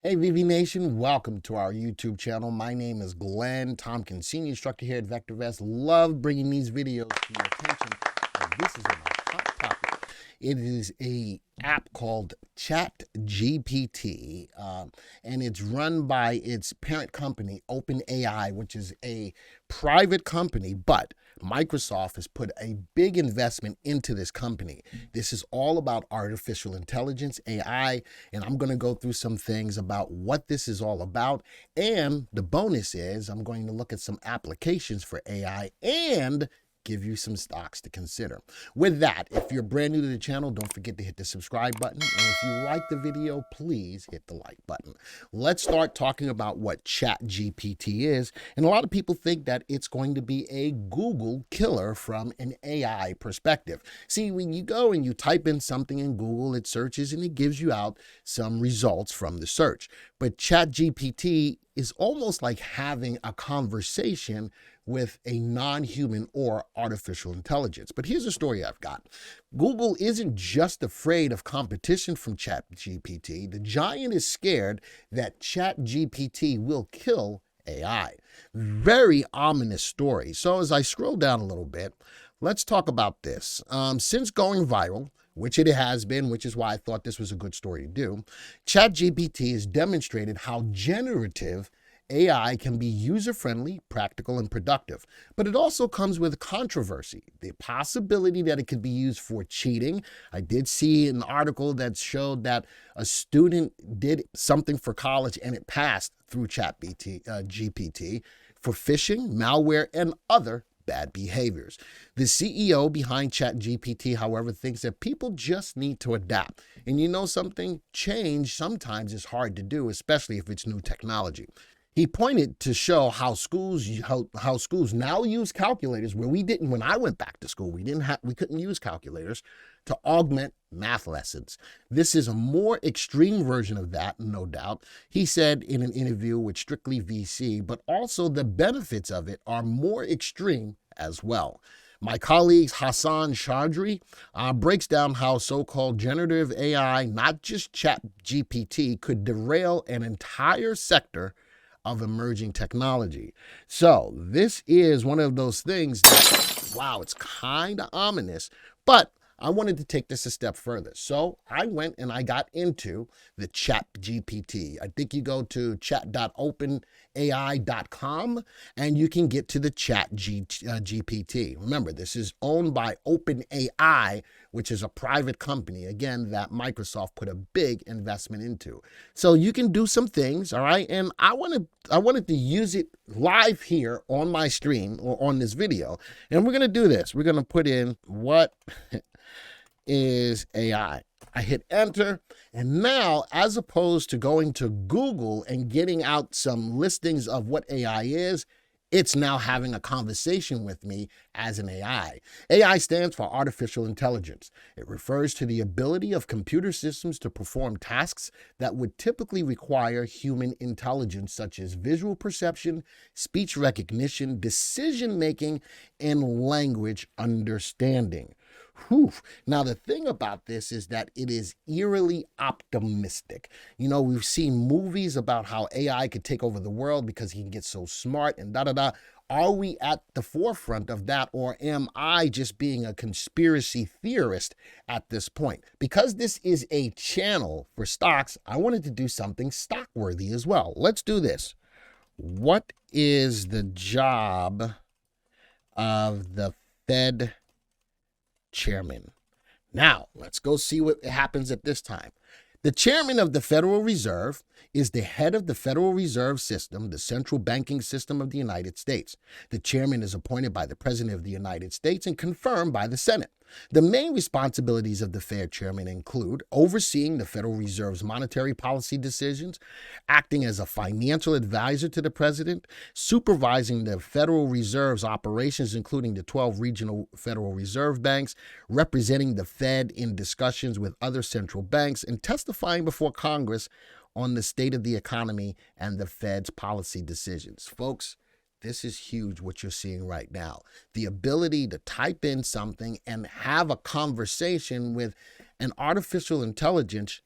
Hey VV Nation, welcome to our YouTube channel. My name is Glenn Tompkins, Senior Instructor here at VectorVest. Love bringing these videos to your attention. And this is a hot topic. It is a app called ChatGPT, and it's run by its parent company, OpenAI, which is a private company, but Microsoft has put a big investment into this company. This is all about artificial intelligence, AI, and I'm going to go through some things about what this is all about. And the bonus is I'm going to look at some applications for AI and give you some stocks to consider. With that, if you're brand new to the channel, don't forget to hit the subscribe button. And if you like the video, please hit the like button. Let's start talking about what ChatGPT is. And a lot of people think that it's going to be a Google killer from an AI perspective. See, when you go and you type in something in Google, it searches and it gives you out some results from the search. But ChatGPT is almost like having a conversation with a non-human or artificial intelligence. But here's a story I've got. Google isn't just afraid of competition from ChatGPT. The giant is scared that ChatGPT will kill AI. Very ominous story. So as I scroll down a little bit, let's talk about this. Since going viral, which it has been, which is why I thought this was a good story to do, ChatGPT has demonstrated how generative AI can be user-friendly, practical, and productive. But it also comes with controversy, the possibility that it could be used for cheating. I did see an article that showed that a student did something for college and it passed through GPT for phishing, malware, and other bad behaviors. The CEO behind ChatGPT, however, thinks that people just need to adapt. And you know something? Change sometimes is hard to do, especially if it's new technology. He pointed to show how schools now use calculators where we didn't. When I went back to school, we couldn't use calculators to augment math lessons. This is a more extreme version of that, no doubt. He said in an interview with Strictly VC, but also the benefits of it are more extreme as well. My colleague Hassan Chaudhry breaks down how so-called generative AI, not just ChatGPT, could derail an entire sector of emerging technology. So this is one of those things that, wow, it's kind of ominous, but I wanted to take this a step further. So I went and I got into the ChatGPT. I think you go to chat.openai.com and you can get to the ChatGPT. Remember, this is owned by OpenAI, which is a private company, again, that Microsoft put a big investment into. So you can do some things, all right? And I wanted to use it live here on my stream or on this video. And we're going to do this. We're going to put in what is AI. I hit enter, and now, as opposed to going to Google and getting out some listings of what AI is, it's now having a conversation with me as an AI. AI stands for artificial intelligence. It refers to the ability of computer systems to perform tasks that would typically require human intelligence, such as visual perception, speech recognition, decision-making, and language understanding. Whew. Now, the thing about this is that it is eerily optimistic. You know, we've seen movies about how AI could take over the world because he can get so smart and da-da-da. Are we at the forefront of that, or am I just being a conspiracy theorist at this point? Because this is a channel for stocks, I wanted to do something stock-worthy as well. Let's do this. What is the job of the Fed chairman? Now, let's go see what happens at this time. The chairman of the Federal Reserve is the head of the Federal Reserve System, the central banking system of the United States. The chairman is appointed by the President of the United States and confirmed by the Senate. The main responsibilities of the Fed chairman include overseeing the Federal Reserve's monetary policy decisions, acting as a financial advisor to the president, supervising the Federal Reserve's operations, including the 12 regional Federal Reserve banks, representing the Fed in discussions with other central banks, and testifying before Congress on the state of the economy and the Fed's policy decisions. Folks, this is huge what you're seeing right now. The ability to type in something and have a conversation with an artificial intelligence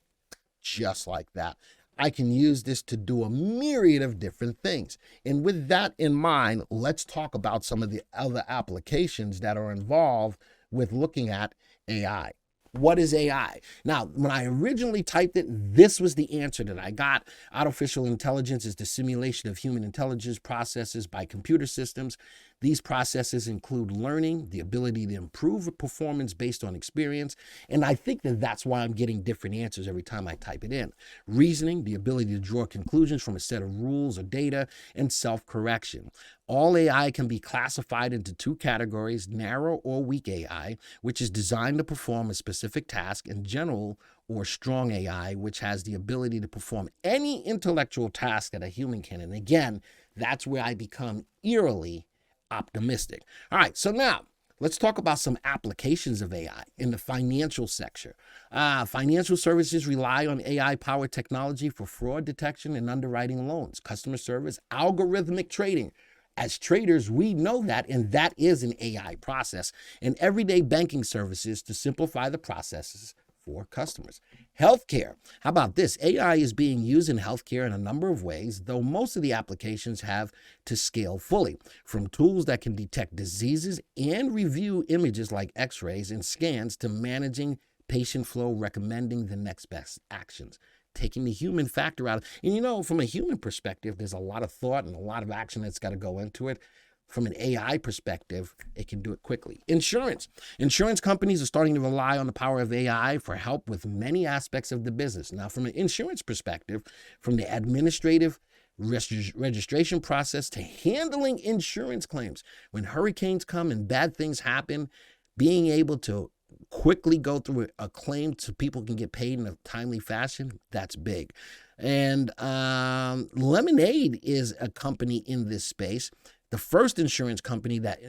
just like that. I can use this to do a myriad of different things. And with that in mind, let's talk about some of the other applications that are involved with looking at AI. What is AI? Now, when I originally typed it, this was the answer that I got. Artificial intelligence is the simulation of human intelligence processes by computer systems. These processes include learning, the ability to improve performance based on experience, and I think that that's why I'm getting different answers every time I type it in. Reasoning, the ability to draw conclusions from a set of rules or data, and self-correction. All AI can be classified into two categories, narrow or weak AI, which is designed to perform a specific task, and general or strong AI, which has the ability to perform any intellectual task that a human can. And again, that's where I become eerily optimistic. All right, so now let's talk about some applications of AI in the financial sector. Financial services rely on AI-powered technology for fraud detection and underwriting loans, customer service, algorithmic trading. As traders, we know that, and that is an AI process, and everyday banking services to simplify the processes for customers. Healthcare. How about this? AI is being used in healthcare in a number of ways, though most of the applications have to scale fully, from tools that can detect diseases and review images like x-rays and scans to managing patient flow, recommending the next best actions, taking the human factor out. And you know, from a human perspective, there's a lot of thought and a lot of action that's got to go into it. From an AI perspective, it can do it quickly. Insurance. Insurance companies are starting to rely on the power of AI for help with many aspects of the business. Now, from an insurance perspective, from the administrative registration process to handling insurance claims, when hurricanes come and bad things happen, being able to quickly go through a claim so people can get paid in a timely fashion, that's big. And Lemonade is a company in this space, the first insurance company that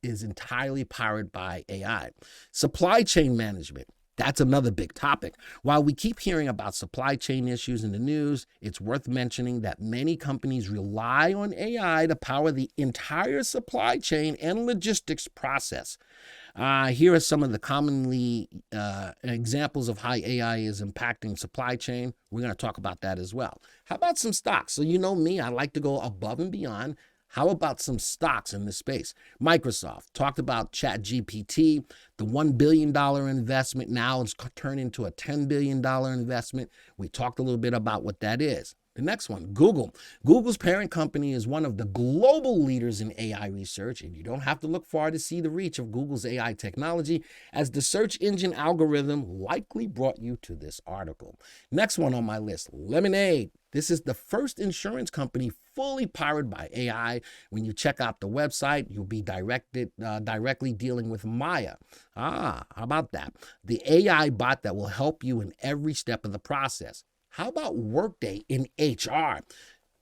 is entirely powered by AI. Supply chain management. That's another big topic. While we keep hearing about supply chain issues in the news, it's worth mentioning that many companies rely on AI to power the entire supply chain and logistics process. Here are some of the commonly examples of how AI is impacting supply chain. We're going to talk about that as well. How about some stocks? So you know me, I like to go above and beyond. How about some stocks in this space? Microsoft talked about ChatGPT, the $1 billion investment now has turned into a $10 billion investment. We talked a little bit about what that is. The next one, Google. Google's parent company is one of the global leaders in AI research, and you don't have to look far to see the reach of Google's AI technology, as the search engine algorithm likely brought you to this article. Next one on my list, Lemonade. This is the first insurance company fully powered by AI. When you check out the website, you'll be directly dealing with Maya. How about that? The AI bot that will help you in every step of the process. How about Workday in HR?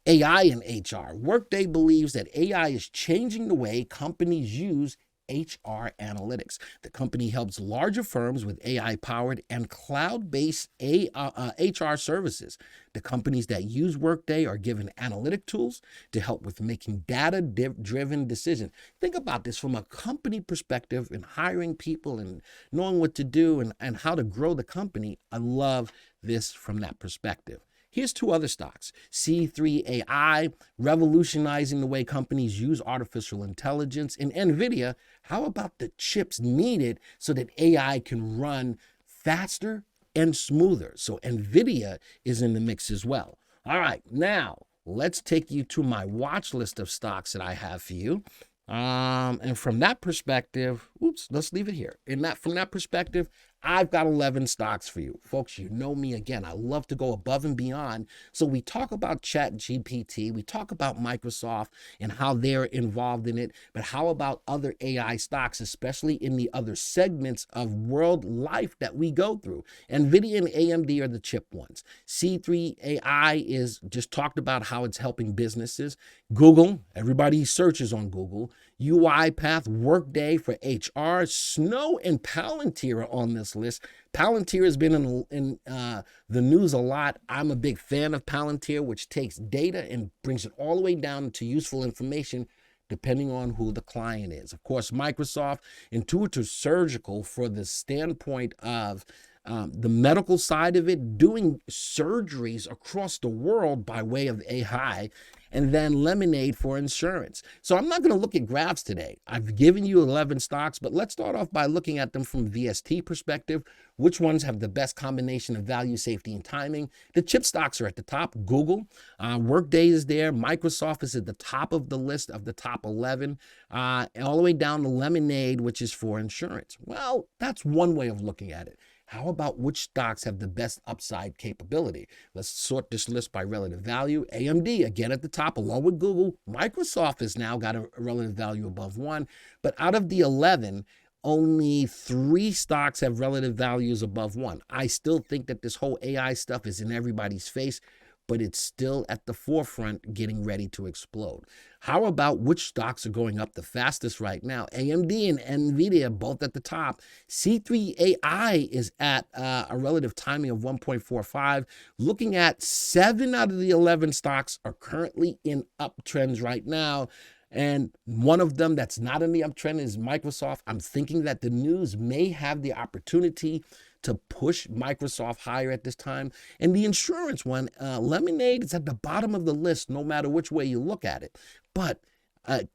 AI in HR. Workday believes that AI is changing the way companies use HR analytics. The company helps larger firms with AI-powered and cloud-based HR services. The companies that use Workday are given analytic tools to help with making data-driven decisions. Think about this from a company perspective and hiring people and knowing what to do and how to grow the company. I love this from that perspective. Here's two other stocks. C3AI, revolutionizing the way companies use artificial intelligence. And NVIDIA, how about the chips needed so that AI can run faster and smoother? So NVIDIA is in the mix as well. All right, now let's take you to my watch list of stocks that I have for you. And from that perspective, let's leave it here. From that perspective, I've got 11 stocks for you. Folks, you know me again. I love to go above and beyond. So we talk about ChatGPT, we talk about Microsoft and how they're involved in it, but how about other AI stocks, especially in the other segments of world life that we go through? NVIDIA and AMD are the chip ones. C3AI is just talked about how it's helping businesses. Google, everybody searches on Google. UiPath, Workday for HR, Snow and Palantir are on this list. Palantir has been in the news a lot. I'm a big fan of Palantir, which takes data and brings it all the way down to useful information depending on who the client is. Of course, Microsoft, Intuitive Surgical for the standpoint of the medical side of it, doing surgeries across the world by way of AI, and then lemonade for insurance. So I'm not going to look at graphs today. I've given you 11 stocks, but let's start off by looking at them from VST perspective. Which ones have the best combination of value, safety, and timing? The chip stocks are at the top. Google, Workday is there. Microsoft is at the top of the list of the top 11, all the way down to lemonade, which is for insurance. Well, that's one way of looking at it. How about which stocks have the best upside capability? Let's sort this list by relative value. AMD, again at the top, along with Google. Microsoft has now got a relative value above 1. But out of the 11, only 3 stocks have relative values above 1. I still think that this whole AI stuff is in everybody's face, but it's still at the forefront getting ready to explode. How about which stocks are going up the fastest right now? AMD and NVIDIA both at the top. C3AI is at a relative timing of 1.45. Looking at 7 out of the 11 stocks are currently in uptrends right now. And one of them that's not in the uptrend is Microsoft. I'm thinking that the news may have the opportunity to push Microsoft higher at this time. And the insurance one, Lemonade, is at the bottom of the list, no matter which way you look at it. But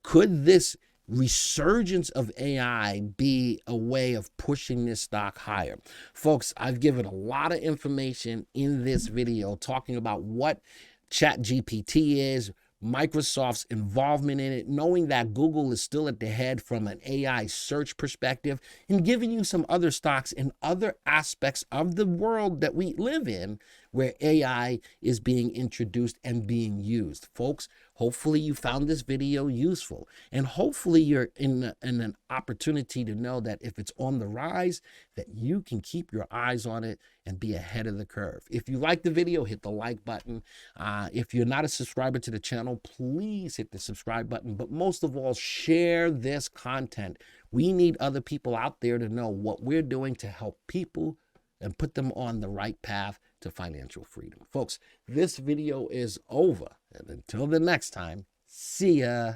could this resurgence of AI be a way of pushing this stock higher? Folks, I've given a lot of information in this video talking about what ChatGPT is, Microsoft's involvement in it, knowing that Google is still at the head from an AI search perspective, and giving you some other stocks in other aspects of the world that we live in where AI is being introduced and being used. Folks, hopefully you found this video useful, and hopefully you're in an opportunity to know that if it's on the rise, that you can keep your eyes on it and be ahead of the curve. If you like the video, hit the like button. If you're not a subscriber to the channel, please hit the subscribe button. But most of all, share this content. We need other people out there to know what we're doing to help people and put them on the right path to financial freedom. Folks, this video is over. And until the next time, see ya.